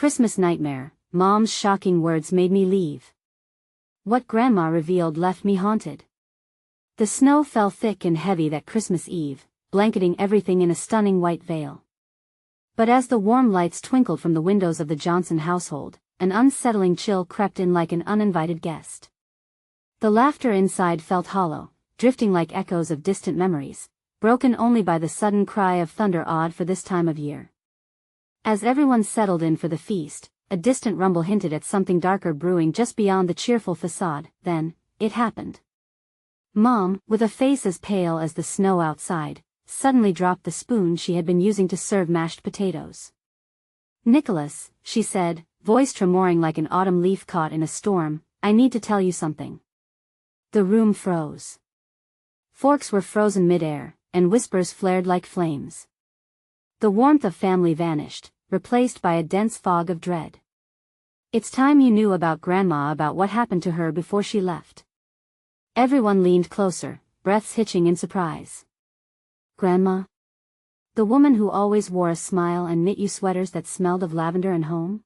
Christmas nightmare, Mom's shocking words made me leave. What Grandma revealed left me haunted. The snow fell thick and heavy that Christmas Eve, blanketing everything in a stunning white veil. But as the warm lights twinkled from the windows of the Johnson household, an unsettling chill crept in like an uninvited guest. The laughter inside felt hollow, drifting like echoes of distant memories, broken only by the sudden cry of thunder odd for this time of year. As everyone settled in for the feast, a distant rumble hinted at something darker brewing just beyond the cheerful facade. Then, it happened. Mom, with a face as pale as the snow outside, suddenly dropped the spoon she had been using to serve mashed potatoes. "Nicholas," she said, voice tremoring like an autumn leaf caught in a storm, "I need to tell you something." The room froze. Forks were frozen mid-air, and whispers flared like flames. The warmth of family vanished, replaced by a dense fog of dread. "It's time you knew about Grandma, about what happened to her before she left." Everyone leaned closer, breaths hitching in surprise. "Grandma? The woman who always wore a smile and knit you sweaters that smelled of lavender and home?"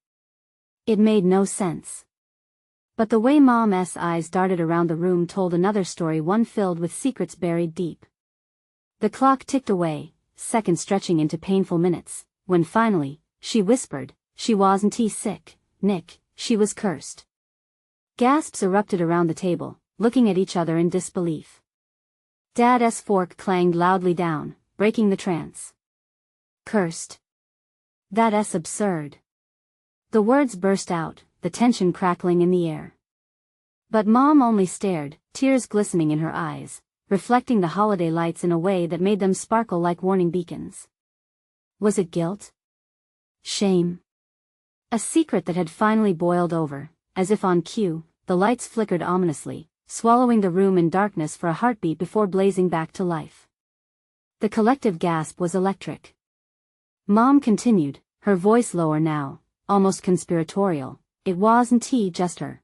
It made no sense. But the way Mom's eyes darted around the room told another story, one filled with secrets buried deep. The clock ticked away, seconds stretching into painful minutes, when finally, she whispered, "She wasn't sick, Nick, she was cursed." Gasps erupted around the table, looking at each other in disbelief. Dad's fork clanged loudly down, breaking the trance. "Cursed? That's absurd." The words burst out, the tension crackling in the air. But Mom only stared, tears glistening in her eyes, reflecting the holiday lights in a way that made them sparkle like warning beacons. Was it guilt? Shame? A secret that had finally boiled over, as if on cue, the lights flickered ominously, swallowing the room in darkness for a heartbeat before blazing back to life. The collective gasp was electric. Mom continued, her voice lower now, almost conspiratorial, "It wasn't just her.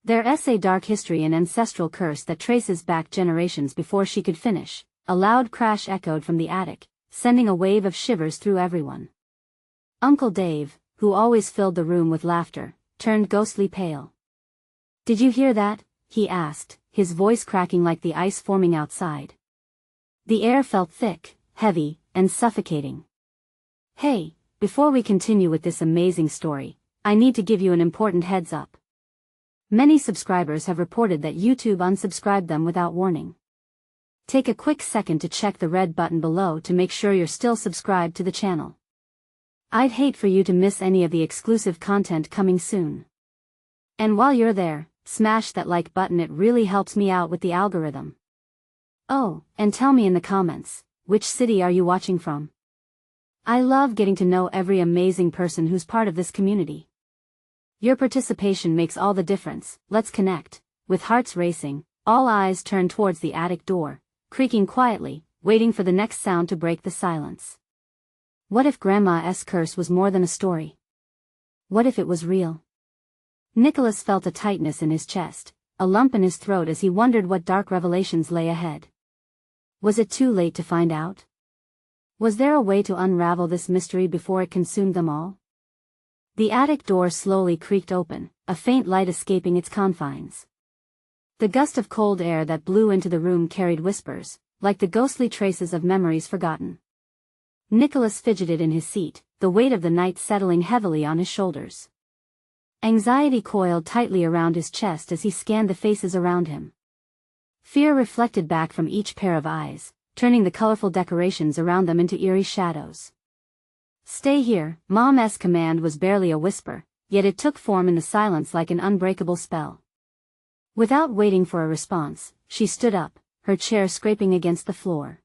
There's a dark history and ancestral curse that traces back generations." Before she could finish, a loud crash echoed from the attic, sending a wave of shivers through everyone. Uncle Dave, who always filled the room with laughter, turned ghostly pale. "Did you hear that?" he asked, his voice cracking like the ice forming outside. The air felt thick, heavy, and suffocating. "Hey, before we continue with this amazing story, I need to give you an important heads up. Many subscribers have reported that YouTube unsubscribed them without warning. Take a quick second to check the red button below to make sure you're still subscribed to the channel. I'd hate for you to miss any of the exclusive content coming soon. And while you're there, smash that like button, it really helps me out with the algorithm. Oh, and tell me in the comments, which city are you watching from? I love getting to know every amazing person who's part of this community. Your participation makes all the difference. Let's connect. With hearts racing, all eyes turned towards the attic door, creaking quietly, waiting for the next sound to break the silence. What if Grandma's curse was more than a story? What if it was real? Nicholas felt a tightness in his chest, a lump in his throat as he wondered what dark revelations lay ahead. Was it too late to find out? Was there a way to unravel this mystery before it consumed them all? The attic door slowly creaked open, a faint light escaping its confines. The gust of cold air that blew into the room carried whispers, like the ghostly traces of memories forgotten. Nicholas fidgeted in his seat, the weight of the night settling heavily on his shoulders. Anxiety coiled tightly around his chest as he scanned the faces around him. Fear reflected back from each pair of eyes, turning the colorful decorations around them into eerie shadows. "Stay here." Mom's command was barely a whisper, yet it took form in the silence like an unbreakable spell. Without waiting for a response, she stood up, her chair scraping against the floor.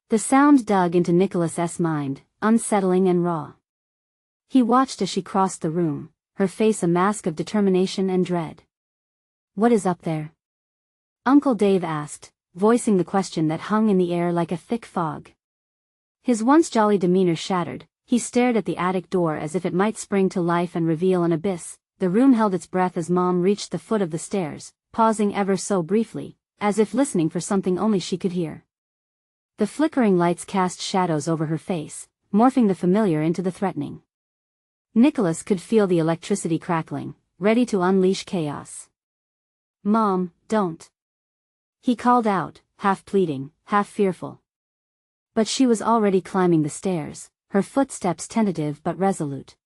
The sound dug into Nicholas's mind, unsettling and raw. He watched as she crossed the room, her face a mask of determination and dread. "What is up there?" Uncle Dave asked, voicing the question that hung in the air like a thick fog. His once jolly demeanor shattered, he stared at the attic door as if it might spring to life and reveal an abyss. The room held its breath as Mom reached the foot of the stairs, pausing ever so briefly, as if listening for something only she could hear. The flickering lights cast shadows over her face, morphing the familiar into the threatening. Nicholas could feel the electricity crackling, ready to unleash chaos. "Mom, don't," he called out, half pleading, half fearful. But she was already climbing the stairs, her footsteps tentative but resolute.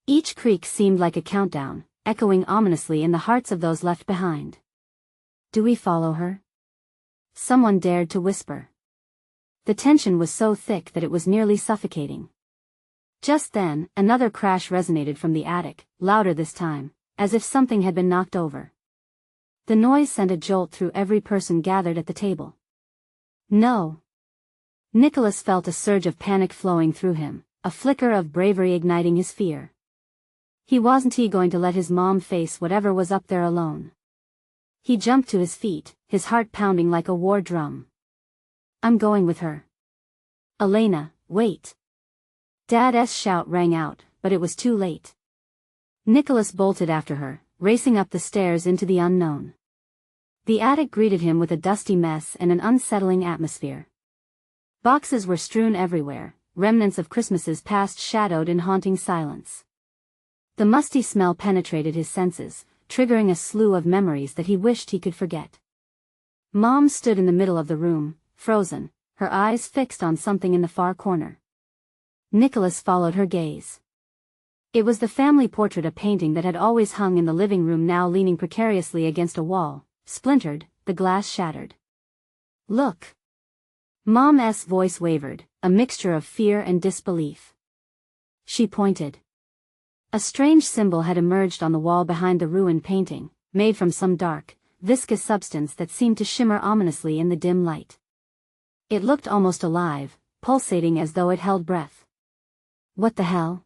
Each creak seemed like a countdown, echoing ominously in the hearts of those left behind. "Do we follow her?" someone dared to whisper. The tension was so thick that it was nearly suffocating. Just then, another crash resonated from the attic, louder this time, as if something had been knocked over. The noise sent a jolt through every person gathered at the table. "No!" Nicholas felt a surge of panic flowing through him, a flicker of bravery igniting his fear. Wasn't he going to let his mom face whatever was up there alone? He jumped to his feet, his heart pounding like a war drum. "I'm going with her." "Elena, wait!" Dad's shout rang out, but it was too late. Nicholas bolted after her, racing up the stairs into the unknown. The attic greeted him with a dusty mess and an unsettling atmosphere. Boxes were strewn everywhere, remnants of Christmases past shadowed in haunting silence. The musty smell penetrated his senses, triggering a slew of memories that he wished he could forget. Mom stood in the middle of the room, frozen, her eyes fixed on something in the far corner. Nicholas followed her gaze. It was the family portrait, a painting that had always hung in the living room, now leaning precariously against a wall, splintered, the glass shattered. "Look!" Mom's voice wavered, a mixture of fear and disbelief. She pointed. A strange symbol had emerged on the wall behind the ruined painting, made from some dark, viscous substance that seemed to shimmer ominously in the dim light. It looked almost alive, pulsating as though it held breath. "What the hell?"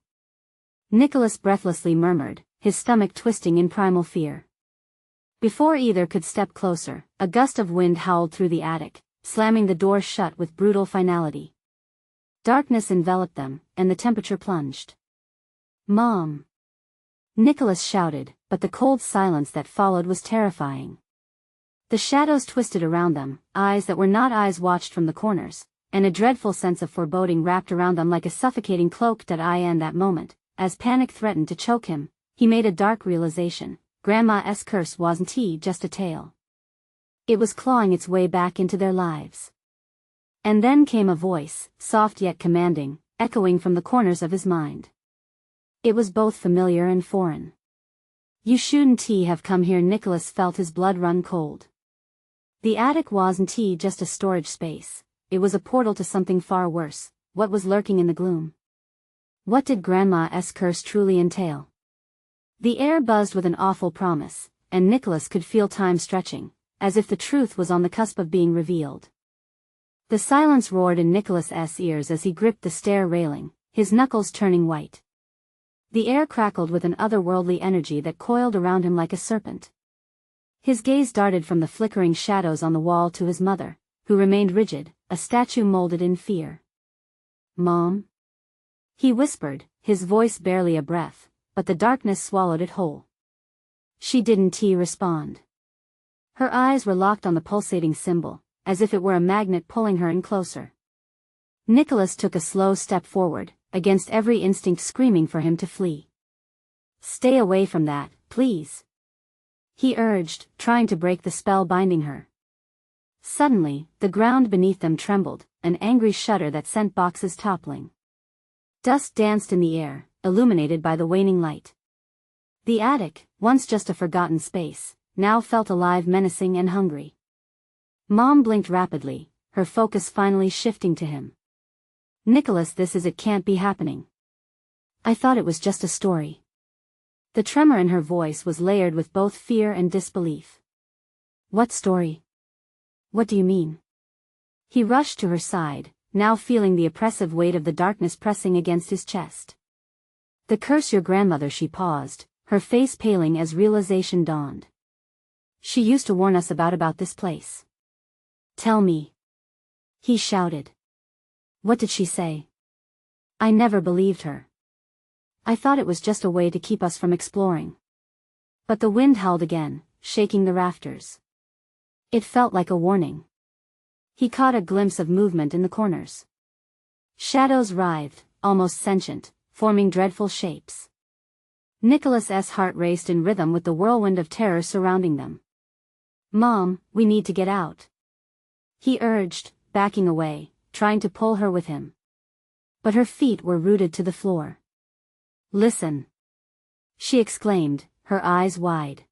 Nicholas breathlessly murmured, his stomach twisting in primal fear. Before either could step closer, a gust of wind howled through the attic, slamming the door shut with brutal finality. Darkness enveloped them, and the temperature plunged. "Mom!" Nicholas shouted, but the cold silence that followed was terrifying. The shadows twisted around them, eyes that were not eyes watched from the corners, and a dreadful sense of foreboding wrapped around them like a suffocating cloak. In that moment, as panic threatened to choke him, he made a dark realization: Grandma's curse wasn't just a tale. It was clawing its way back into their lives. And then came a voice, soft yet commanding, echoing from the corners of his mind. It was both familiar and foreign. "You shouldn't have come here." Nicholas felt his blood run cold. The attic wasn't just a storage space, it was a portal to something far worse. What was lurking in the gloom? What did Grandma's curse truly entail? The air buzzed with an awful promise, and Nicholas could feel time stretching, as if the truth was on the cusp of being revealed. The silence roared in Nicholas's ears as he gripped the stair railing, his knuckles turning white. The air crackled with an otherworldly energy that coiled around him like a serpent. His gaze darted from the flickering shadows on the wall to his mother, who remained rigid, a statue molded in fear. "Mom?" he whispered, his voice barely a breath, but the darkness swallowed it whole. She didn't respond. Her eyes were locked on the pulsating symbol, as if it were a magnet pulling her in closer. Nicholas took a slow step forward, against every instinct screaming for him to flee. "Stay away from that, please," he urged, trying to break the spell binding her. Suddenly, the ground beneath them trembled, an angry shudder that sent boxes toppling. Dust danced in the air, illuminated by the waning light. The attic, once just a forgotten space, now felt alive, menacing and hungry. Mom blinked rapidly, her focus finally shifting to him. "Nicholas, it can't be happening. I thought it was just a story." The tremor in her voice was layered with both fear and disbelief. "What story? What do you mean?" He rushed to her side, now feeling the oppressive weight of the darkness pressing against his chest. "The curse your grandmother." She paused, her face paling as realization dawned. "She used to warn us about this place." "Tell me," he shouted. "What did she say?" "I never believed her. I thought it was just a way to keep us from exploring." But the wind howled again, shaking the rafters. It felt like a warning. He caught a glimpse of movement in the corners. Shadows writhed, almost sentient, forming dreadful shapes. Nicholas's heart raced in rhythm with the whirlwind of terror surrounding them. "Mom, we need to get out," he urged, backing away, trying to pull her with him. But her feet were rooted to the floor. "Listen," she exclaimed, her eyes wide.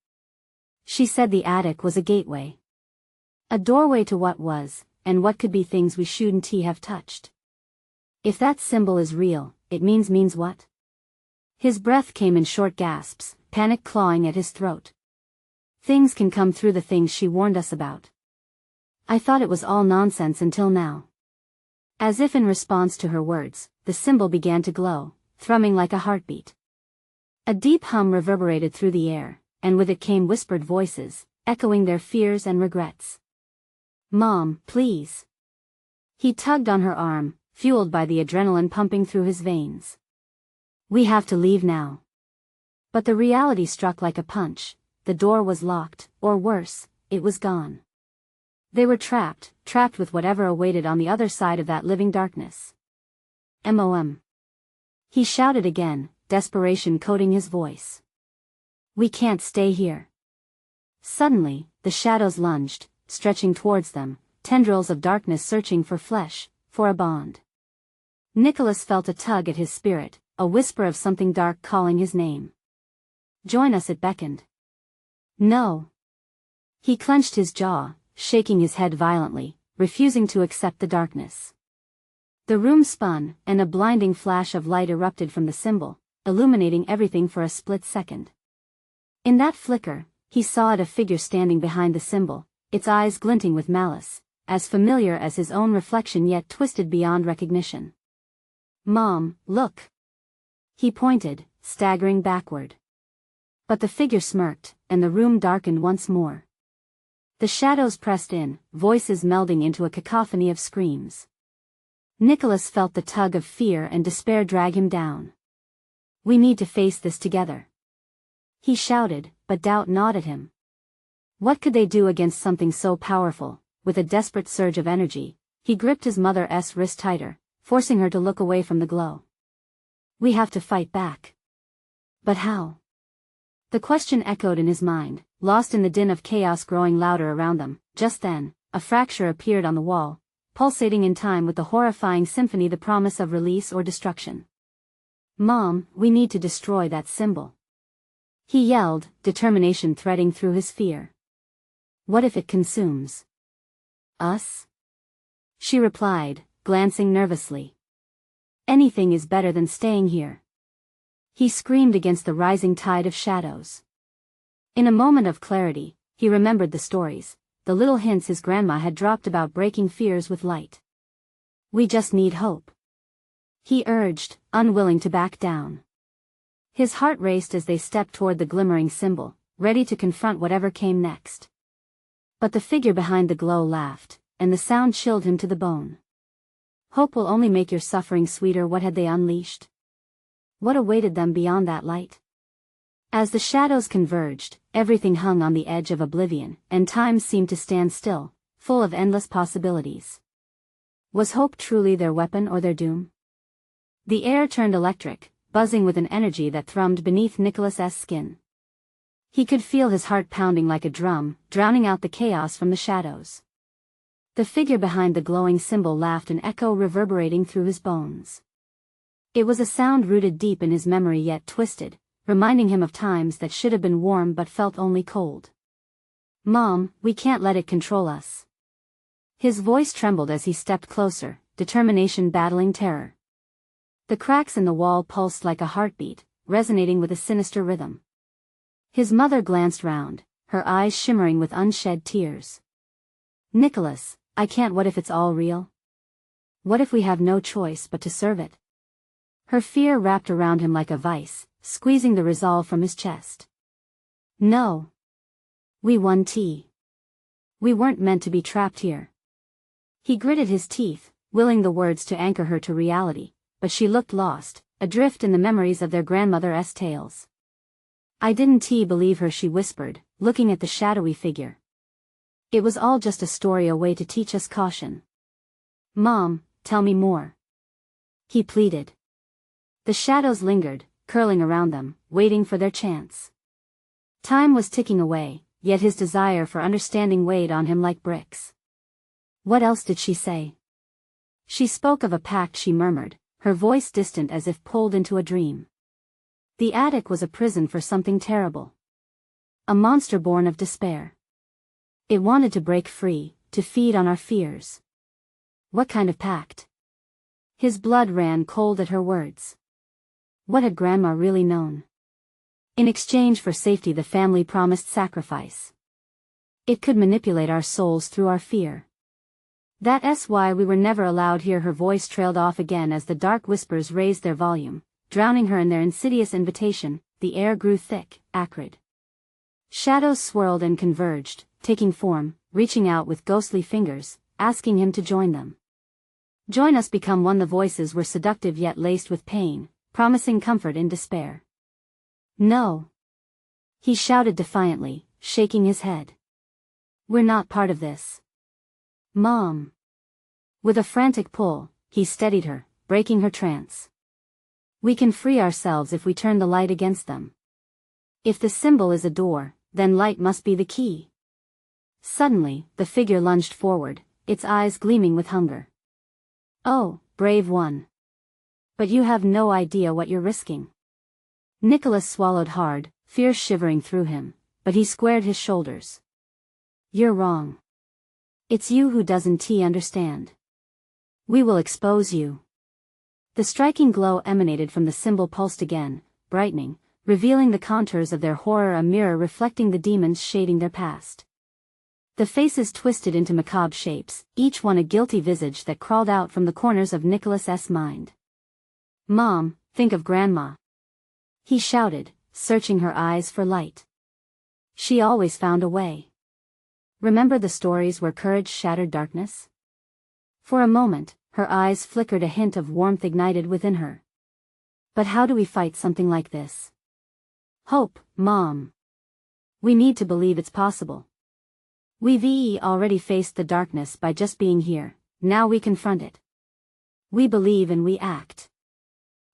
She said the attic was a gateway. A doorway to what was, and what could be things we shouldn't have touched. If that symbol is real, it means what? His breath came in short gasps, panic clawing at his throat. Things can come through the things she warned us about. I thought it was all nonsense until now. As if in response to her words, the symbol began to glow, thrumming like a heartbeat. A deep hum reverberated through the air, and with it came whispered voices, echoing their fears and regrets. "Mom, please." He tugged on her arm, fueled by the adrenaline pumping through his veins. "We have to leave now." But the reality struck like a punch. The door was locked, or worse, it was gone. They were trapped with whatever awaited on the other side of that living darkness. "Mom." He shouted again, desperation coating his voice. "We can't stay here." Suddenly, the shadows lunged, stretching towards them, tendrils of darkness searching for flesh, for a bond. Nicholas felt a tug at his spirit, a whisper of something dark calling his name. "Join us," it beckoned. "No." He clenched his jaw, shaking his head violently, refusing to accept the darkness. The room spun, and a blinding flash of light erupted from the symbol, illuminating everything for a split second. In that flicker, he saw a figure standing behind the symbol, its eyes glinting with malice, as familiar as his own reflection yet twisted beyond recognition. "Mom, look." He pointed, staggering backward. But the figure smirked, and the room darkened once more. The shadows pressed in, voices melding into a cacophony of screams. Nicholas felt the tug of fear and despair drag him down. "We need to face this together," he shouted, but doubt gnawed at him. What could they do against something so powerful? With a desperate surge of energy, he gripped his mother's wrist tighter, forcing her to look away from the glow. "We have to fight back." But how? The question echoed in his mind, lost in the din of chaos growing louder around them. Just then, a fracture appeared on the wall, pulsating in time with the horrifying symphony, the promise of release or destruction. "Mom, we need to destroy that symbol," he yelled, determination threading through his fear. "What if it consumes us?" she replied, glancing nervously. "Anything is better than staying here," he screamed against the rising tide of shadows. In a moment of clarity, he remembered the stories, the little hints his grandma had dropped about breaking fears with light. "We just need hope," he urged, unwilling to back down. His heart raced as they stepped toward the glimmering symbol, ready to confront whatever came next. But the figure behind the glow laughed, and the sound chilled him to the bone. "Hope will only make your suffering sweeter." What had they unleashed? What awaited them beyond that light? As the shadows converged, everything hung on the edge of oblivion, and time seemed to stand still, full of endless possibilities. Was hope truly their weapon or their doom? The air turned electric, buzzing with an energy that thrummed beneath Nicholas's skin. He could feel his heart pounding like a drum, drowning out the chaos from the shadows. The figure behind the glowing symbol laughed, an echo reverberating through his bones. It was a sound rooted deep in his memory yet twisted, reminding him of times that should have been warm but felt only cold. "Mom, we can't let it control us." His voice trembled as he stepped closer, determination battling terror. The cracks in the wall pulsed like a heartbeat, resonating with a sinister rhythm. His mother glanced round, her eyes shimmering with unshed tears. "Nicholas, I can't. What if it's all real? What if we have no choice but to serve it?" Her fear wrapped around him like a vice, squeezing the resolve from his chest. "No. We won tea. We weren't meant to be trapped here." He gritted his teeth, willing the words to anchor her to reality, but she looked lost, adrift in the memories of their grandmother's tales. "I didn't believe her," she whispered, looking at the shadowy figure. "It was all just a story, a way to teach us caution." "Mom, tell me more," he pleaded. The shadows lingered, curling around them, waiting for their chance. Time was ticking away, yet his desire for understanding weighed on him like bricks. What else did she say? She spoke of a pact, she murmured, her voice distant as if pulled into a dream. The attic was a prison for something terrible. A monster born of despair. It wanted to break free, to feed on our fears. What kind of pact? His blood ran cold at her words. What had Grandma really known? In exchange for safety, the family promised sacrifice. It could manipulate our souls through our fear. That's why we were never allowed here. Her voice trailed off again as the dark whispers raised their volume, drowning her in their insidious invitation. The air grew thick, acrid. Shadows swirled and converged, taking form, reaching out with ghostly fingers, asking him to join them. Join us, become one. The voices were seductive yet laced with pain, promising comfort in despair. No. He shouted defiantly, shaking his head. We're not part of this. Mom. With a frantic pull, he steadied her, breaking her trance. We can free ourselves if we turn the light against them. If the symbol is a door, then light must be the key. Suddenly, the figure lunged forward, its eyes gleaming with hunger. Oh, brave one. But you have no idea what you're risking. Nicholas swallowed hard, fear shivering through him, but he squared his shoulders. You're wrong. It's you who doesn't understand. We will expose you. The striking glow emanated from the symbol pulsed again, brightening, revealing the contours of their horror, a mirror reflecting the demons shading their past. The faces twisted into macabre shapes, each one a guilty visage that crawled out from the corners of Nicholas's mind. Mom, think of Grandma. He shouted, searching her eyes for light. She always found a way. Remember the stories where courage shattered darkness? For a moment, her eyes flickered, a hint of warmth ignited within her. But how do we fight something like this? Hope, Mom. We need to believe it's possible. We've already faced the darkness by just being here, now we confront it. We believe and we act.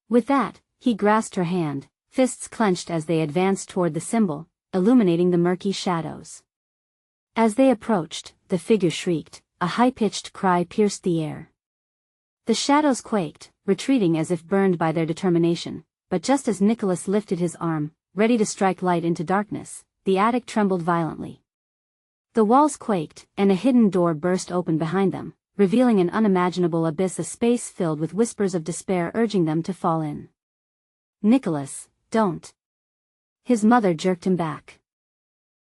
With that, he grasped her hand, fists clenched as they advanced toward the symbol, illuminating the murky shadows. As they approached, the figure shrieked, a high-pitched cry pierced the air. The shadows quaked, retreating as if burned by their determination, but just as Nicholas lifted his arm, ready to strike light into darkness, the attic trembled violently. The walls quaked, and a hidden door burst open behind them, revealing an unimaginable abyss, a space filled with whispers of despair urging them to fall in. Nicholas, don't. His mother jerked him back.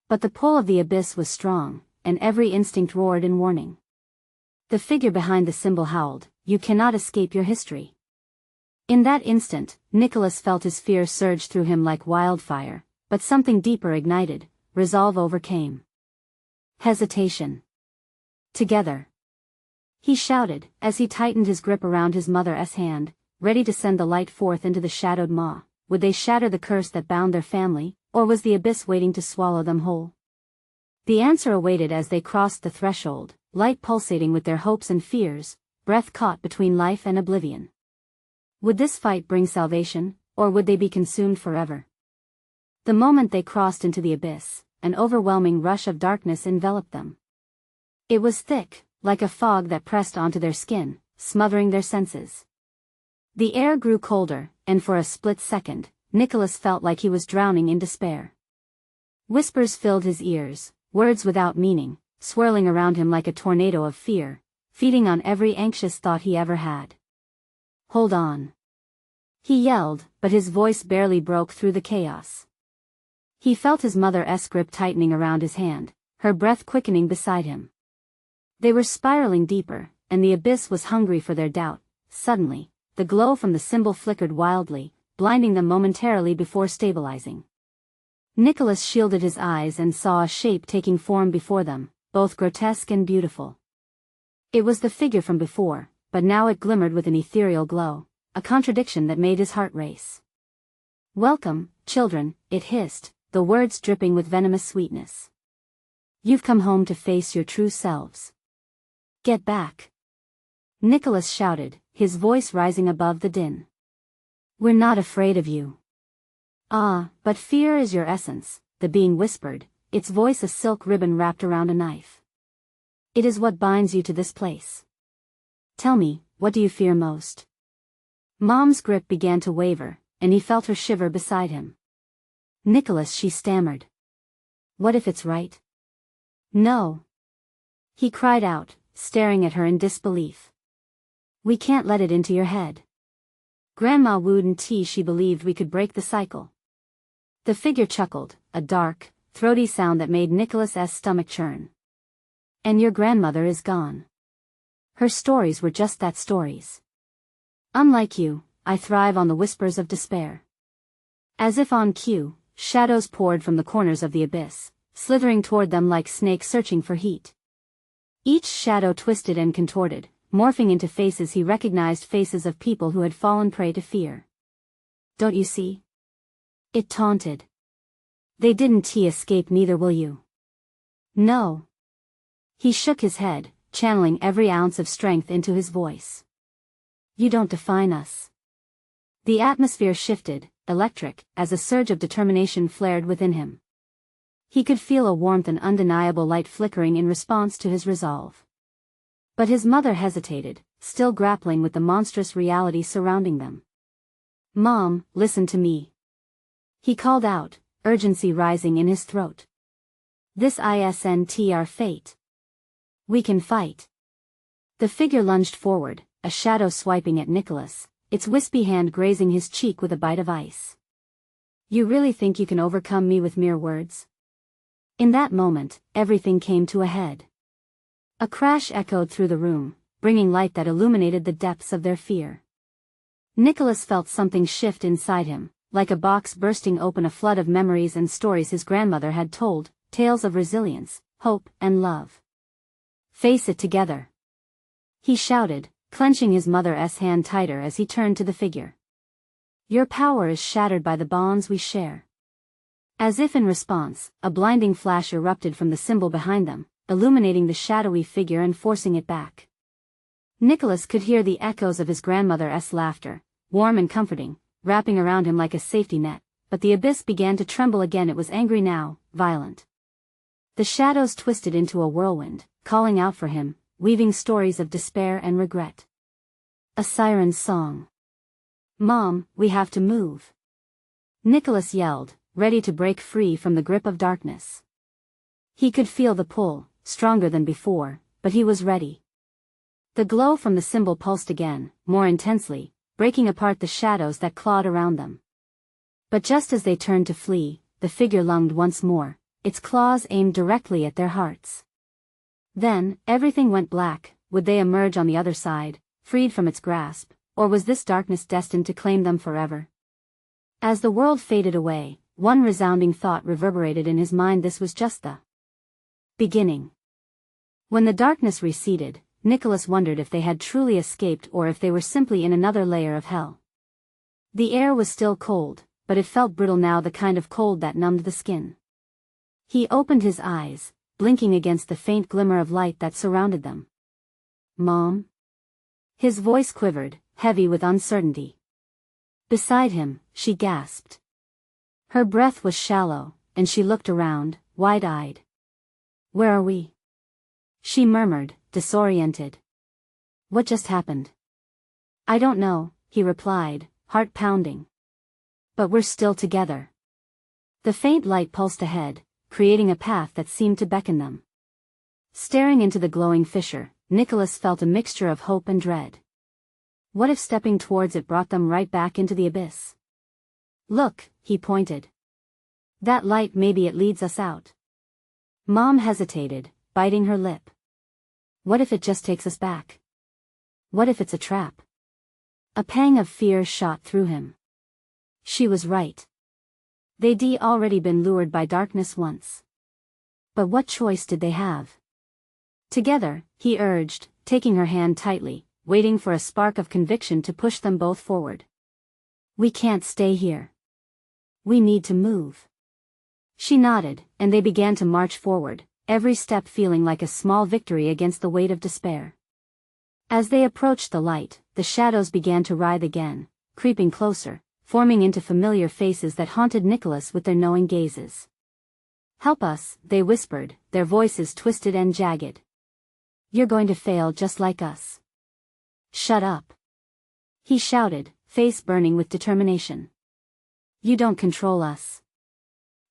But the pull of the abyss was strong, and every instinct roared in warning. The figure behind the symbol howled, you cannot escape your history. In that instant, Nicholas felt his fear surge through him like wildfire, but something deeper ignited, resolve overcame. Hesitation. Together. He shouted, as he tightened his grip around his mother's hand, ready to send the light forth into the shadowed maw. Would they shatter the curse that bound their family, or was the abyss waiting to swallow them whole? The answer awaited as they crossed the threshold, light pulsating with their hopes and fears, breath caught between life and oblivion. Would this fight bring salvation, or would they be consumed forever? The moment they crossed into the abyss, an overwhelming rush of darkness enveloped them. It was thick, like a fog that pressed onto their skin, smothering their senses. The air grew colder, and for a split second, Nicholas felt like he was drowning in despair. Whispers filled his ears, words without meaning, swirling around him like a tornado of fear, feeding on every anxious thought he ever had. Hold on. He yelled, but his voice barely broke through the chaos. He felt his mother's grip tightening around his hand, her breath quickening beside him. They were spiraling deeper, and the abyss was hungry for their doubt. Suddenly, the glow from the symbol flickered wildly, blinding them momentarily before stabilizing. Nicholas shielded his eyes and saw a shape taking form before them, both grotesque and beautiful. It was the figure from before, but now it glimmered with an ethereal glow, a contradiction that made his heart race. Welcome, children, it hissed, the words dripping with venomous sweetness. You've come home to face your true selves. Get back. Nicholas shouted, his voice rising above the din. We're not afraid of you. Ah, but fear is your essence, the being whispered, its voice a silk ribbon wrapped around a knife. It is what binds you to this place. Tell me, what do you fear most? Mom's grip began to waver, and he felt her shiver beside him. Nicholas, she stammered. What if it's right? No. He cried out, staring at her in disbelief. We can't let it into your head. Grandma wouldn't she believed we could break the cycle. The figure chuckled, a dark, throaty sound that made Nicholas's stomach churn. And your grandmother is gone. Her stories were just that, stories. Unlike you, I thrive on the whispers of despair. As if on cue, shadows poured from the corners of the abyss, slithering toward them like snakes searching for heat. Each shadow twisted and contorted, morphing into faces he recognized, faces of people who had fallen prey to fear. Don't you see? It taunted. They didn't escape, neither will you. No. He shook his head, channeling every ounce of strength into his voice. You don't define us. The atmosphere shifted, electric, as a surge of determination flared within him. He could feel a warmth and undeniable light flickering in response to his resolve. But his mother hesitated, still grappling with the monstrous reality surrounding them. Mom, listen to me. He called out, urgency rising in his throat. This isn't our fate. We can fight. The figure lunged forward, a shadow swiping at Nicholas, its wispy hand grazing his cheek with a bite of ice. You really think you can overcome me with mere words? In that moment, everything came to a head. A crash echoed through the room, bringing light that illuminated the depths of their fear. Nicholas felt something shift inside him, like a box bursting open, a flood of memories and stories his grandmother had told, tales of resilience, hope, and love. Face it together. He shouted, clenching his mother's hand tighter as he turned to the figure. Your power is shattered by the bonds we share. As if in response, a blinding flash erupted from the symbol behind them, illuminating the shadowy figure and forcing it back. Nicholas could hear the echoes of his grandmother's laughter, warm and comforting, wrapping around him like a safety net, but the abyss began to tremble again. It was angry now, violent. The shadows twisted into a whirlwind, calling out for him, weaving stories of despair and regret. A siren's song. Mom, we have to move. Nicholas yelled, ready to break free from the grip of darkness. He could feel the pull, stronger than before, but he was ready. The glow from the symbol pulsed again, more intensely, breaking apart the shadows that clawed around them. But just as they turned to flee, the figure lunged once more, its claws aimed directly at their hearts. Then, everything went black. Would they emerge on the other side, freed from its grasp, or was this darkness destined to claim them forever? As the world faded away, one resounding thought reverberated in his mind: this was just the beginning. When the darkness receded, Nicholas wondered if they had truly escaped or if they were simply in another layer of hell. The air was still cold, but it felt brittle now, the kind of cold that numbed the skin. He opened his eyes, blinking against the faint glimmer of light that surrounded them. Mom? His voice quivered, heavy with uncertainty. Beside him, she gasped. Her breath was shallow, and she looked around, wide-eyed. Where are we? She murmured, disoriented. What just happened? I don't know, he replied, heart pounding. But we're still together. The faint light pulsed ahead, creating a path that seemed to beckon them. Staring into the glowing fissure, Nicholas felt a mixture of hope and dread. What if stepping towards it brought them right back into the abyss? Look, he pointed. That light, maybe it leads us out. Mom hesitated, biting her lip. What if it just takes us back? What if it's a trap? A pang of fear shot through him. She was right. They'd already been lured by darkness once. But what choice did they have? Together, he urged, taking her hand tightly, waiting for a spark of conviction to push them both forward. We can't stay here. We need to move. She nodded, and they began to march forward, every step feeling like a small victory against the weight of despair. As they approached the light, the shadows began to writhe again, creeping closer, forming into familiar faces that haunted Nicholas with their knowing gazes. "Help us," they whispered, their voices twisted and jagged. "You're going to fail just like us." "Shut up," he shouted, face burning with determination. "You don't control us."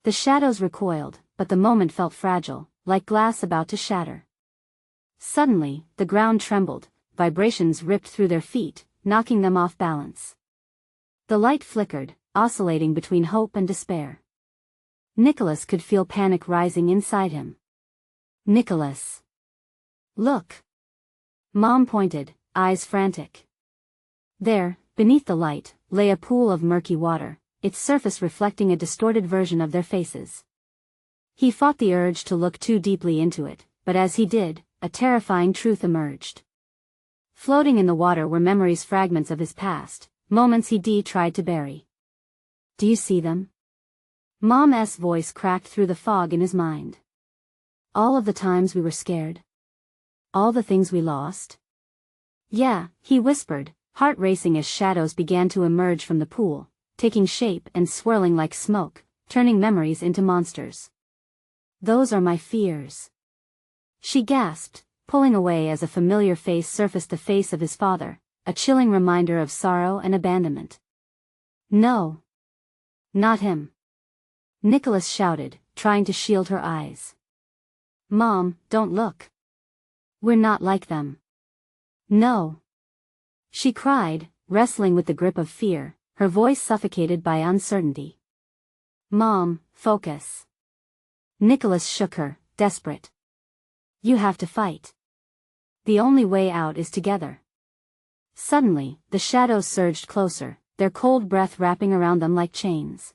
The shadows recoiled, but the moment felt fragile, like glass about to shatter. Suddenly, the ground trembled, vibrations ripped through their feet, knocking them off balance. The light flickered, oscillating between hope and despair. Nicholas could feel panic rising inside him. "Nicholas! Look!" Mom pointed, eyes frantic. There, beneath the light, lay a pool of murky water, its surface reflecting a distorted version of their faces. He fought the urge to look too deeply into it, but as he did, a terrifying truth emerged. Floating in the water were memories, fragments of his past, moments he tried to bury. "Do you see them?" Mom's voice cracked through the fog in his mind. "All of the times we were scared? All the things we lost?" "Yeah," he whispered, heart racing as shadows began to emerge from the pool, taking shape and swirling like smoke, turning memories into monsters. "Those are my fears," she gasped, pulling away as a familiar face surfaced, the face of his father, a chilling reminder of sorrow and abandonment. "No. Not him," Nicholas shouted, trying to shield her eyes. "Mom, don't look. We're not like them." "No," she cried, wrestling with the grip of fear, her voice suffocated by uncertainty. "Mom, focus." Nicholas shook her, desperate. "You have to fight. The only way out is together." Suddenly, the shadows surged closer, their cold breath wrapping around them like chains.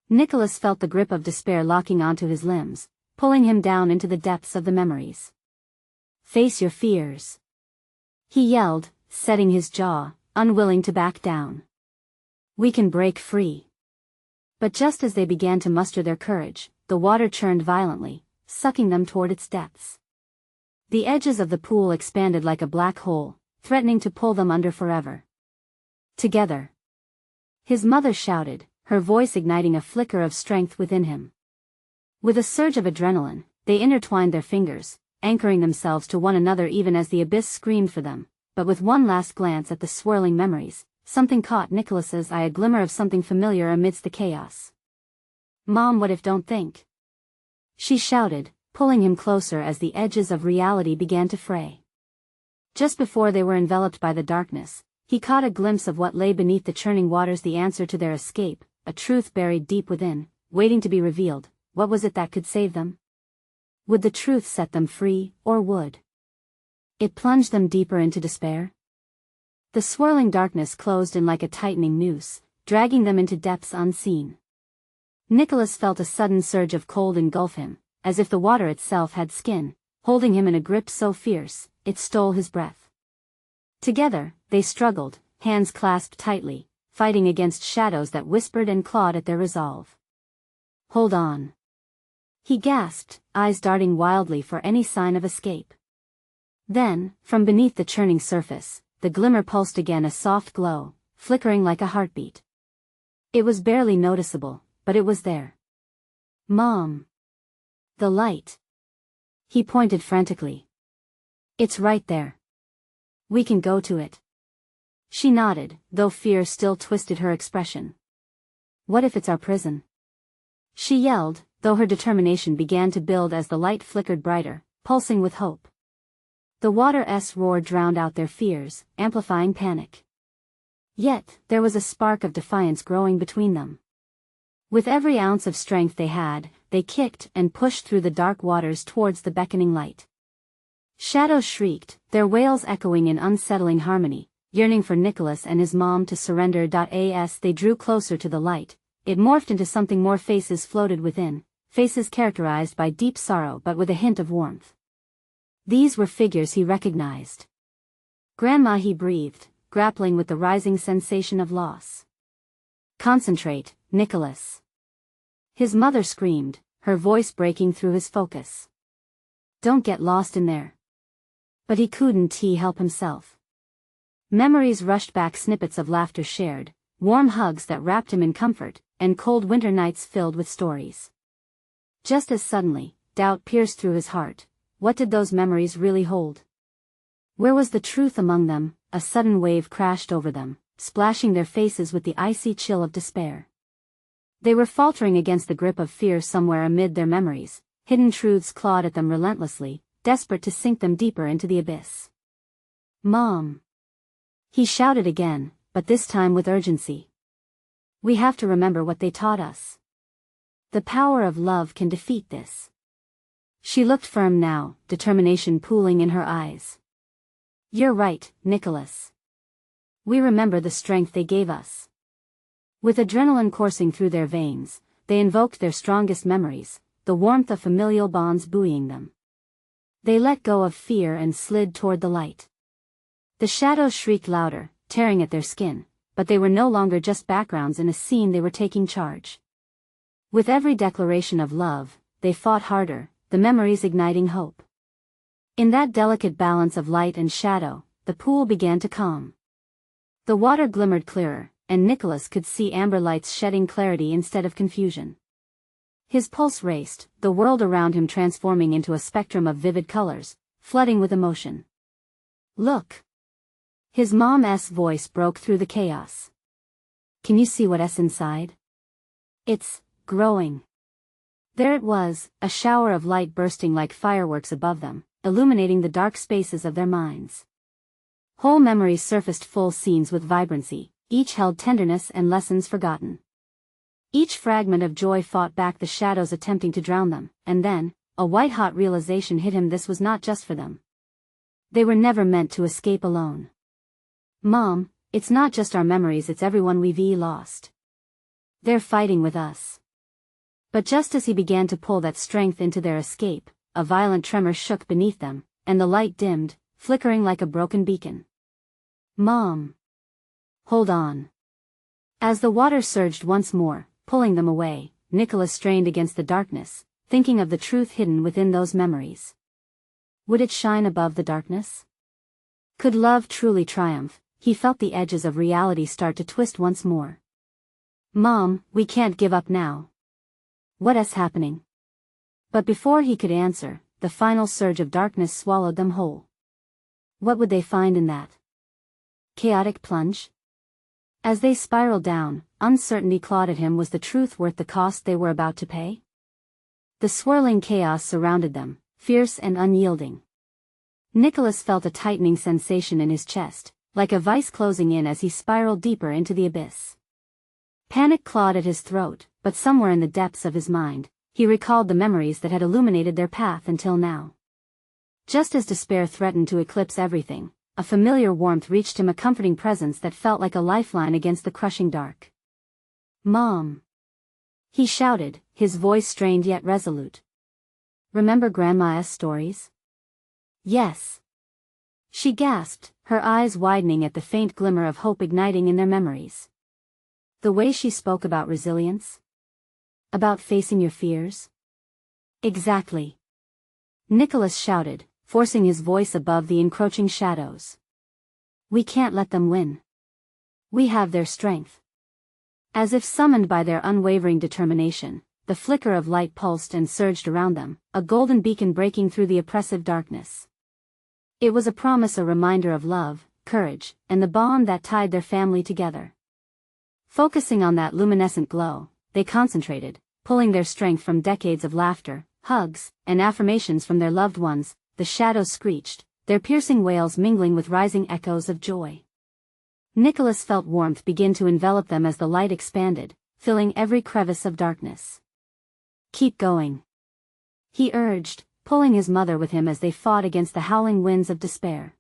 Nicholas felt the grip of despair locking onto his limbs, pulling him down into the depths of the memories. "Face your fears," he yelled, setting his jaw, unwilling to back down. "We can break free." But just as they began to muster their courage, the water churned violently, sucking them toward its depths. The edges of the pool expanded like a black hole, threatening to pull them under forever. "Together!" his mother shouted, her voice igniting a flicker of strength within him. With a surge of adrenaline, they intertwined their fingers, anchoring themselves to one another even as the abyss screamed for them. But with one last glance at the swirling memories, something caught Nicholas's eye, a glimmer of something familiar amidst the chaos. "Mom, what if? Don't think," she shouted, pulling him closer as the edges of reality began to fray. Just before they were enveloped by the darkness, he caught a glimpse of what lay beneath the churning waters, the answer to their escape, a truth buried deep within, waiting to be revealed. What was it that could save them? Would the truth set them free, or would it plunged them deeper into despair? The swirling darkness closed in like a tightening noose, dragging them into depths unseen. Nicholas felt a sudden surge of cold engulf him, as if the water itself had skin, holding him in a grip so fierce, it stole his breath. Together, they struggled, hands clasped tightly, fighting against shadows that whispered and clawed at their resolve. "Hold on," he gasped, eyes darting wildly for any sign of escape. Then, from beneath the churning surface, the glimmer pulsed again, a soft glow, flickering like a heartbeat. It was barely noticeable, but it was there. "Mom! The light!" he pointed frantically. "It's right there. We can go to it." She nodded, though fear still twisted her expression. "What if it's our prison?" she yelled, though her determination began to build as the light flickered brighter, pulsing with hope. The water's roar drowned out their fears, amplifying panic. Yet, there was a spark of defiance growing between them. With every ounce of strength they had, they kicked and pushed through the dark waters towards the beckoning light. Shadows shrieked, their wails echoing in unsettling harmony, yearning for Nicholas and his mom to surrender. As they drew closer to the light, it morphed into something more. Faces floated within, faces characterized by deep sorrow but with a hint of warmth. These were figures he recognized. "Grandma," he breathed, grappling with the rising sensation of loss. "Concentrate, Nicholas," his mother screamed, her voice breaking through his focus. "Don't get lost in there." But he couldn't help himself. Memories rushed back, snippets of laughter shared, warm hugs that wrapped him in comfort, and cold winter nights filled with stories. Just as suddenly, doubt pierced through his heart. What did those memories really hold? Where was the truth among them? A sudden wave crashed over them, splashing their faces with the icy chill of despair. They were faltering against the grip of fear somewhere amid their memories. Hidden truths clawed at them relentlessly, desperate to sink them deeper into the abyss. "Mom!" he shouted again, but this time with urgency. "We have to remember what they taught us. The power of love can defeat this." She looked firm now, determination pooling in her eyes. "You're right, Nicholas. We remember the strength they gave us." With adrenaline coursing through their veins, they invoked their strongest memories, the warmth of familial bonds buoying them. They let go of fear and slid toward the light. The shadows shrieked louder, tearing at their skin, but they were no longer just backgrounds in a scene. They were taking charge. With every declaration of love, they fought harder, the memories igniting hope. In that delicate balance of light and shadow, the pool began to calm. The water glimmered clearer, and Nicholas could see amber lights shedding clarity instead of confusion. His pulse raced, the world around him transforming into a spectrum of vivid colors, flooding with emotion. "Look!" His mom's voice broke through the chaos. "Can you see what's inside? It's growing." There it was, a shower of light bursting like fireworks above them, illuminating the dark spaces of their minds. Whole memories surfaced, full scenes with vibrancy, each held tenderness and lessons forgotten. Each fragment of joy fought back the shadows attempting to drown them, and then, a white-hot realization hit him: this was not just for them. They were never meant to escape alone. "Mom, it's not just our memories, it's everyone we've lost. They're fighting with us." But just as he began to pull that strength into their escape, a violent tremor shook beneath them, and the light dimmed, flickering like a broken beacon. "Mom! Hold on." As the water surged once more, pulling them away, Nicholas strained against the darkness, thinking of the truth hidden within those memories. Would it shine above the darkness? Could love truly triumph? He felt the edges of reality start to twist once more. "Mom, we can't give up now. What's happening?" But before he could answer, the final surge of darkness swallowed them whole. What would they find in that chaotic plunge? As they spiraled down, uncertainty clawed at him. Was the truth worth the cost they were about to pay? The swirling chaos surrounded them, fierce and unyielding. Nicholas felt a tightening sensation in his chest, like a vice closing in as he spiraled deeper into the abyss. Panic clawed at his throat, but somewhere in the depths of his mind, he recalled the memories that had illuminated their path until now. Just as despair threatened to eclipse everything, a familiar warmth reached him, a comforting presence that felt like a lifeline against the crushing dark. "Mom!" he shouted, his voice strained yet resolute. "Remember Grandma's stories?" "Yes." She gasped, her eyes widening at the faint glimmer of hope igniting in their memories. "The way she spoke about resilience? About facing your fears?" "Exactly." Nicholas shouted, forcing his voice above the encroaching shadows. "We can't let them win. We have their strength." As if summoned by their unwavering determination, the flicker of light pulsed and surged around them, a golden beacon breaking through the oppressive darkness. It was a promise, a reminder of love, courage, and the bond that tied their family together. Focusing on that luminescent glow, they concentrated, pulling their strength from decades of laughter, hugs, and affirmations from their loved ones. The shadows screeched, their piercing wails mingling with rising echoes of joy. Nicholas felt warmth begin to envelop them as the light expanded, filling every crevice of darkness. "Keep going," he urged, pulling his mother with him as they fought against the howling winds of despair.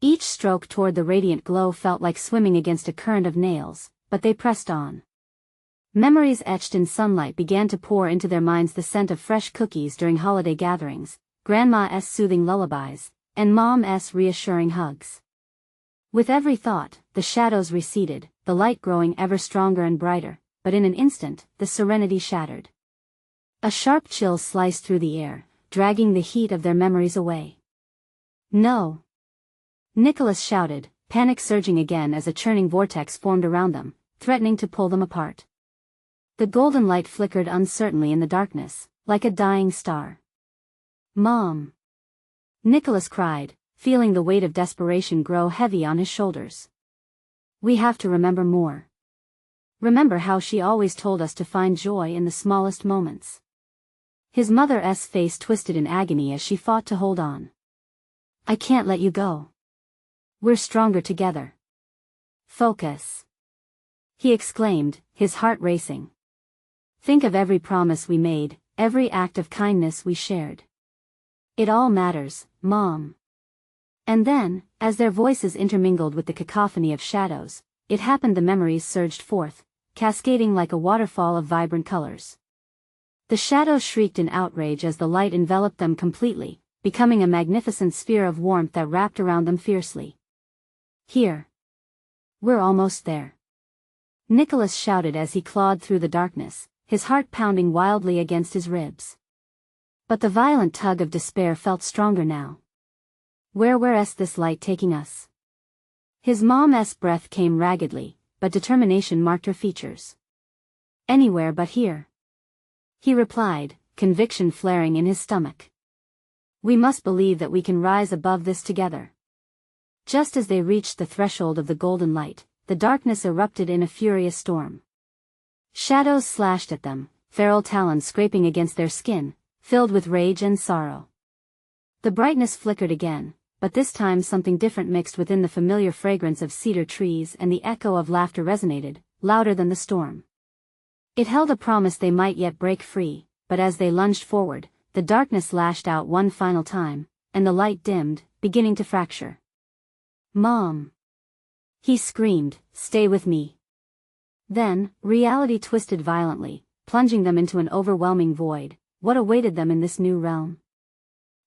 Each stroke toward the radiant glow felt like swimming against a current of nails, but they pressed on. Memories etched in sunlight began to pour into their minds, the scent of fresh cookies during holiday gatherings, Grandma's soothing lullabies, and Mom's reassuring hugs. With every thought, the shadows receded, the light growing ever stronger and brighter, but in an instant, the serenity shattered. A sharp chill sliced through the air, dragging the heat of their memories away. "No!" Nicholas shouted, panic surging again as a churning vortex formed around them, threatening to pull them apart. The golden light flickered uncertainly in the darkness, like a dying star. "Mom!" Nicholas cried, feeling the weight of desperation grow heavy on his shoulders. "We have to remember more. Remember how she always told us to find joy in the smallest moments." His mother's face twisted in agony as she fought to hold on. "I can't let you go. We're stronger together. Focus," he exclaimed, his heart racing. "Think of every promise we made, every act of kindness we shared. It all matters, Mom." And then, as their voices intermingled with the cacophony of shadows, it happened. The memories surged forth, cascading like a waterfall of vibrant colors. The shadows shrieked in outrage as the light enveloped them completely, becoming a magnificent sphere of warmth that wrapped around them fiercely. "Here. We're almost there," Nicholas shouted as he clawed through the darkness, his heart pounding wildly against his ribs. But the violent tug of despair felt stronger now. Where's this light taking us?" His mom's breath came raggedly, but determination marked her features. "Anywhere but here," he replied, conviction flaring in his stomach. "We must believe that we can rise above this together." Just as they reached the threshold of the golden light, the darkness erupted in a furious storm. Shadows slashed at them, feral talons scraping against their skin, filled with rage and sorrow. The brightness flickered again, but this time something different mixed within. The familiar fragrance of cedar trees and the echo of laughter resonated, louder than the storm. It held a promise they might yet break free, but as they lunged forward, the darkness lashed out one final time, and the light dimmed, beginning to fracture. "Mom!" he screamed, "Stay with me." Then, reality twisted violently, plunging them into an overwhelming void. What awaited them in this new realm?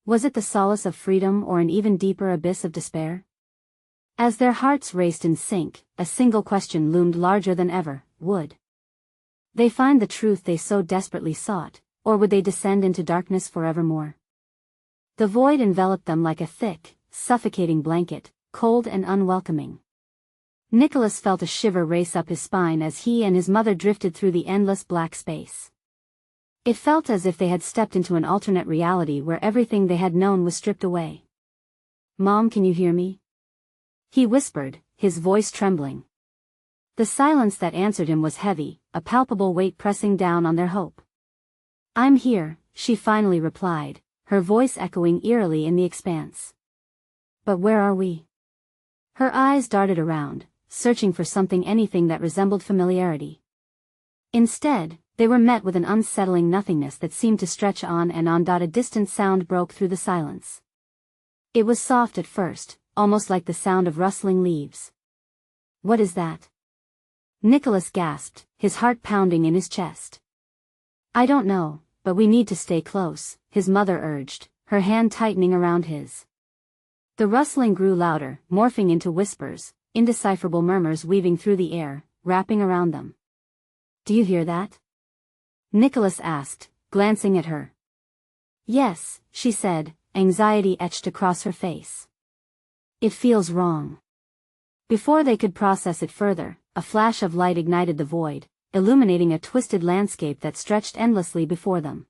Was it the solace of freedom or an even deeper abyss of despair? As their hearts raced in sync, a single question loomed larger than ever: would they find the truth they so desperately sought, or would they descend into darkness forevermore? The void enveloped them like a thick, suffocating blanket, cold and unwelcoming. Nicholas felt a shiver race up his spine as he and his mother drifted through the endless black space. It felt as if they had stepped into an alternate reality where everything they had known was stripped away. "Mom, can you hear me?" he whispered, his voice trembling. The silence that answered him was heavy, a palpable weight pressing down on their hope. "I'm here," she finally replied, her voice echoing eerily in the expanse. "But where are we?" Her eyes darted around, searching for anything that resembled familiarity. Instead, they were met with an unsettling nothingness that seemed to stretch on and on. A distant sound broke through the silence. It was soft at first, almost like the sound of rustling leaves. "What is that?" Nicholas gasped, his heart pounding in his chest. "I don't know, but we need to stay close," his mother urged, her hand tightening around his. The rustling grew louder, morphing into whispers, indecipherable murmurs weaving through the air, wrapping around them. "Do you hear that?" Nicholas asked, glancing at her. "Yes," she said, anxiety etched across her face. "It feels wrong." Before they could process it further, a flash of light ignited the void, illuminating a twisted landscape that stretched endlessly before them.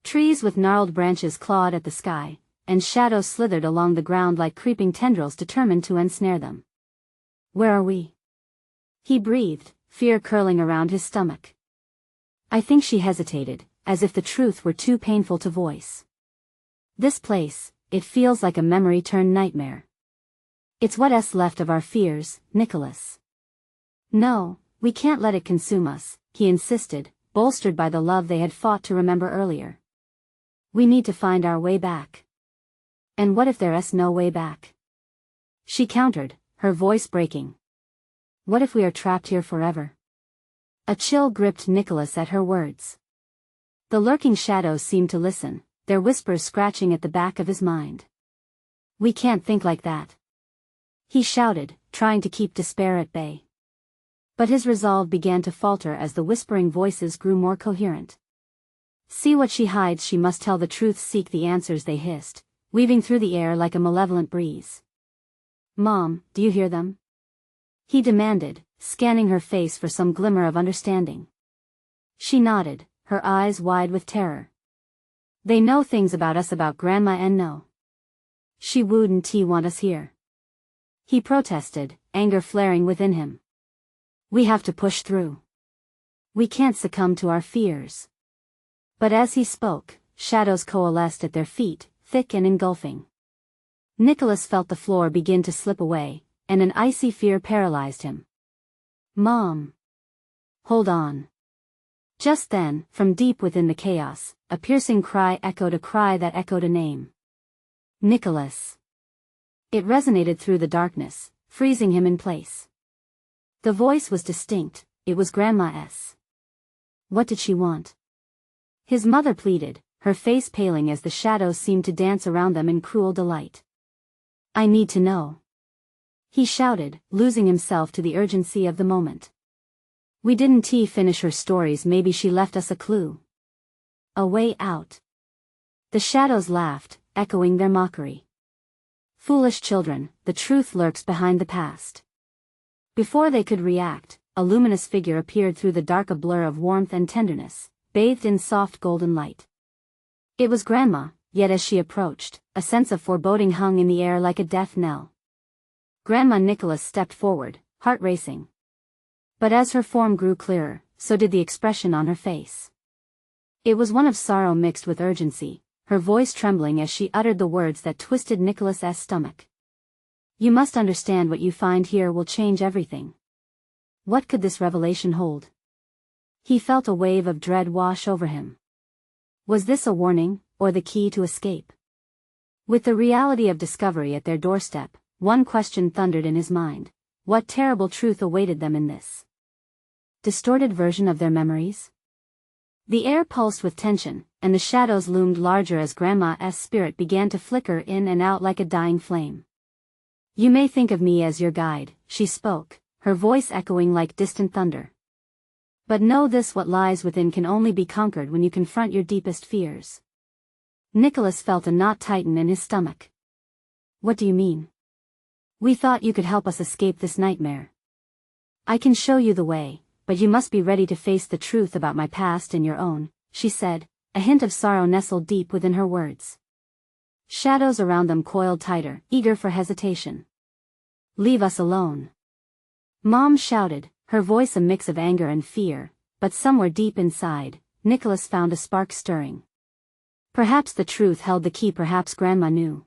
Trees with gnarled branches clawed at the sky, and shadows slithered along the ground like creeping tendrils determined to ensnare them. "Where are we?" he breathed, fear curling around his stomach. I think she hesitated, as if the truth were too painful to voice. "This place, it feels like a memory turned nightmare. It's what's left of our fears, Nicholas." "No, we can't let it consume us," he insisted, bolstered by the love they had fought to remember earlier. "We need to find our way back." "And what if there's no way back?" she countered, her voice breaking. "What if we are trapped here forever?" A chill gripped Nicholas at her words. The lurking shadows seemed to listen, their whispers scratching at the back of his mind. "We can't think like that," he shouted, trying to keep despair at bay. But his resolve began to falter as the whispering voices grew more coherent. "See what she hides, she must tell the truth, seek the answers," they hissed, weaving through the air like a malevolent breeze. "Mom, do you hear them?" he demanded, scanning her face for some glimmer of understanding. She nodded, her eyes wide with terror. They know things about us about Grandma and no. She wouldn't want us here. He protested, anger flaring within him. We have to push through. We can't succumb to our fears. But as he spoke, shadows coalesced at their feet, thick and engulfing. Nicholas felt the floor begin to slip away, and an icy fear paralyzed him. Mom! Hold on. Just then, from deep within the chaos, a piercing cry echoed a cry that echoed a name. Nicholas. It resonated through the darkness, freezing him in place. The voice was distinct, it was Grandma's. What did she want? His mother pleaded, her face paling as the shadows seemed to dance around them in cruel delight. I need to know. He shouted, losing himself to the urgency of the moment. We didn't finish her stories, maybe she left us a clue. A way out. The shadows laughed, echoing their mockery. Foolish children, the truth lurks behind the past. Before they could react, a luminous figure appeared through the dark, a blur of warmth and tenderness, bathed in soft golden light. It was Grandma, yet as she approached, a sense of foreboding hung in the air like a death knell. Grandma Nicholas stepped forward, heart racing. But as her form grew clearer, so did the expression on her face. It was one of sorrow mixed with urgency, her voice trembling as she uttered the words that twisted Nicholas's stomach. You must understand what you find here will change everything. What could this revelation hold? He felt a wave of dread wash over him. Was this a warning, or the key to escape? With the reality of discovery at their doorstep, one question thundered in his mind. What terrible truth awaited them in this distorted version of their memories? The air pulsed with tension, and the shadows loomed larger as Grandma's spirit began to flicker in and out like a dying flame. You may think of me as your guide, she spoke, her voice echoing like distant thunder. But know this: what lies within can only be conquered when you confront your deepest fears. Nicholas felt a knot tighten in his stomach. What do you mean? We thought you could help us escape this nightmare. I can show you the way, but you must be ready to face the truth about my past and your own, she said, a hint of sorrow nestled deep within her words. Shadows around them coiled tighter, eager for hesitation. Leave us alone. Mom shouted, her voice a mix of anger and fear, but somewhere deep inside, Nicholas found a spark stirring. Perhaps the truth held the key, perhaps Grandma knew.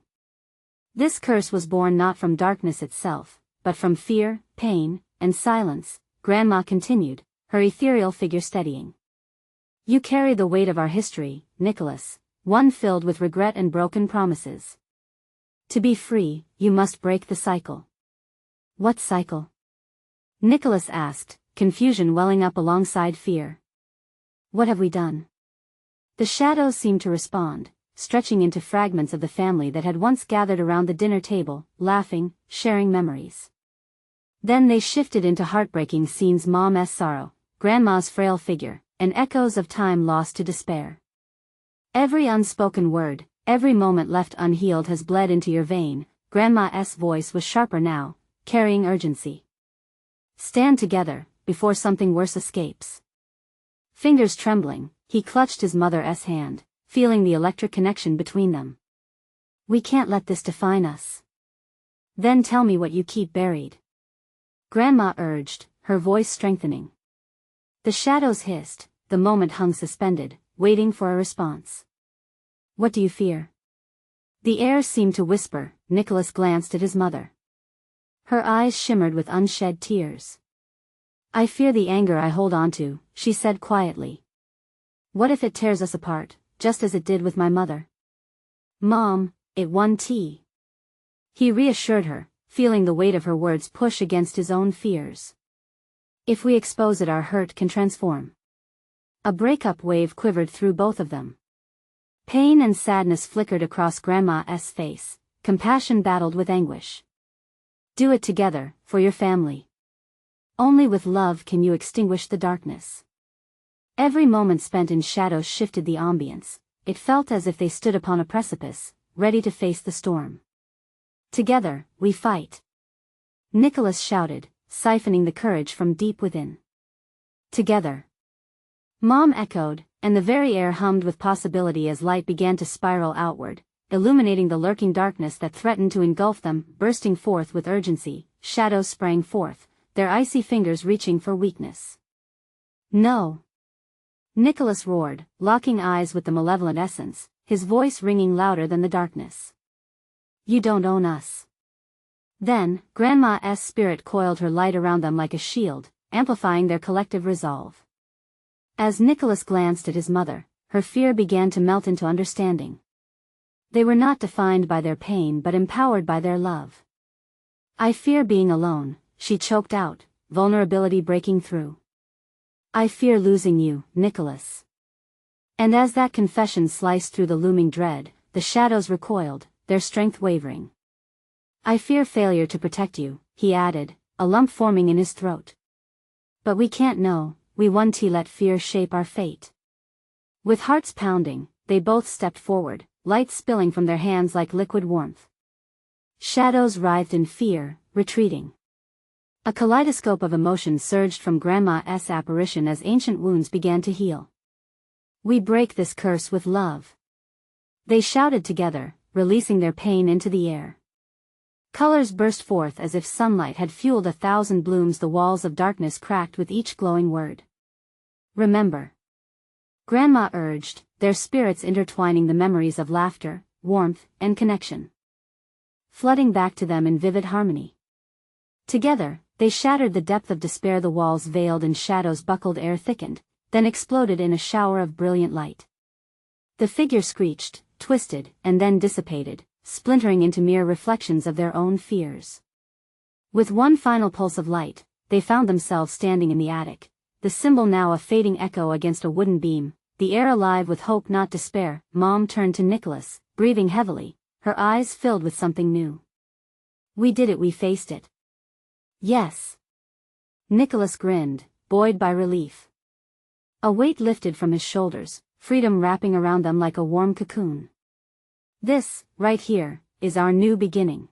This curse was born not from darkness itself, but from fear, pain, and silence, Grandma continued, her ethereal figure steadying. You carry the weight of our history, Nicholas, one filled with regret and broken promises. To be free, you must break the cycle. What cycle? Nicholas asked, confusion welling up alongside fear. What have we done? The shadows seemed to respond, stretching into fragments of the family that had once gathered around the dinner table, laughing, sharing memories. Then they shifted into heartbreaking scenes: Mom's sorrow, Grandma's frail figure, and echoes of time lost to despair. Every unspoken word, every moment left unhealed has bled into your vein. Grandma's voice was sharper now, carrying urgency. Stand together, before something worse escapes. Fingers trembling, he clutched his mother's hand, feeling the electric connection between them. We can't let this define us. Then tell me what you keep buried. Grandma urged, her voice strengthening. The shadows hissed, the moment hung suspended, waiting for a response. What do you fear? The air seemed to whisper. Nicholas glanced at his mother. Her eyes shimmered with unshed tears. I fear the anger I hold on to, she said quietly. What if it tears us apart, just as it did with my mother? Mom, it won't. He reassured her, feeling the weight of her words push against his own fears. If we expose it, our hurt can transform. A breakup wave quivered through both of them. Pain and sadness flickered across Grandma's face, compassion battled with anguish. Do it together, for your family. Only with love can you extinguish the darkness. Every moment spent in shadows shifted the ambience. It felt as if they stood upon a precipice, ready to face the storm. Together, we fight. Nicholas shouted, siphoning the courage from deep within. Together. Mom echoed, and the very air hummed with possibility as light began to spiral outward, illuminating the lurking darkness that threatened to engulf them. Bursting forth with urgency, shadows sprang forth, their icy fingers reaching for weakness. No! Nicholas roared, locking eyes with the malevolent essence, his voice ringing louder than the darkness. You don't own us. Then, Grandma's spirit coiled her light around them like a shield, amplifying their collective resolve. As Nicholas glanced at his mother, her fear began to melt into understanding. They were not defined by their pain but empowered by their love. I fear being alone, she choked out, vulnerability breaking through. I fear losing you, Nicholas. And as that confession sliced through the looming dread, the shadows recoiled, their strength wavering. I fear failure to protect you, he added, a lump forming in his throat. But we can't know, we won't let fear shape our fate. With hearts pounding, they both stepped forward, light spilling from their hands like liquid warmth. Shadows writhed in fear, retreating. A kaleidoscope of emotion surged from Grandma's apparition as ancient wounds began to heal. We break this curse with love. They shouted together, releasing their pain into the air. Colors burst forth as if sunlight had fueled 1,000 blooms. The walls of darkness cracked with each glowing word. Remember. Grandma urged, their spirits intertwining the memories of laughter, warmth, and connection. Flooding back to them in vivid harmony. Together, they shattered the depth of despair. The walls veiled in shadows, buckled air thickened, then exploded in a shower of brilliant light. The figure screeched, twisted, and then dissipated, splintering into mere reflections of their own fears. With one final pulse of light, they found themselves standing in the attic, the symbol now a fading echo against a wooden beam, the air alive with hope not despair. Mom turned to Nicholas, breathing heavily, her eyes filled with something new. We did it, we faced it. Yes. Nicholas grinned, buoyed by relief. A weight lifted from his shoulders, freedom wrapping around them like a warm cocoon. This, right here, is our new beginning.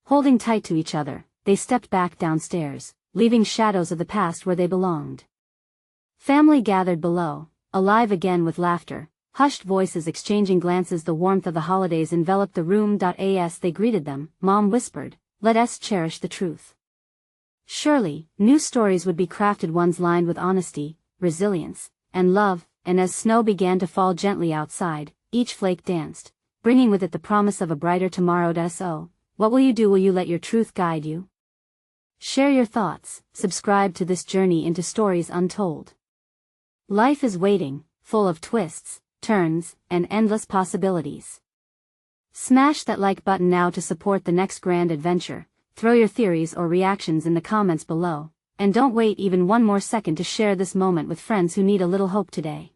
Holding tight to each other, they stepped back downstairs, leaving shadows of the past where they belonged. Family gathered below, alive again with laughter, hushed voices exchanging glances. The warmth of the holidays enveloped the room. As they greeted them, Mom whispered, "Let us cherish the truth." Surely, new stories would be crafted, ones lined with honesty, resilience, and love, and as snow began to fall gently outside, each flake danced, bringing with it the promise of a brighter tomorrow. So, what will you do? Will you let your truth guide you? Share your thoughts, subscribe to this journey into stories untold. Life is waiting, full of twists, turns, and endless possibilities. Smash that like button now to support the next grand adventure. Throw your theories or reactions in the comments below, and don't wait even one more second to share this moment with friends who need a little hope today.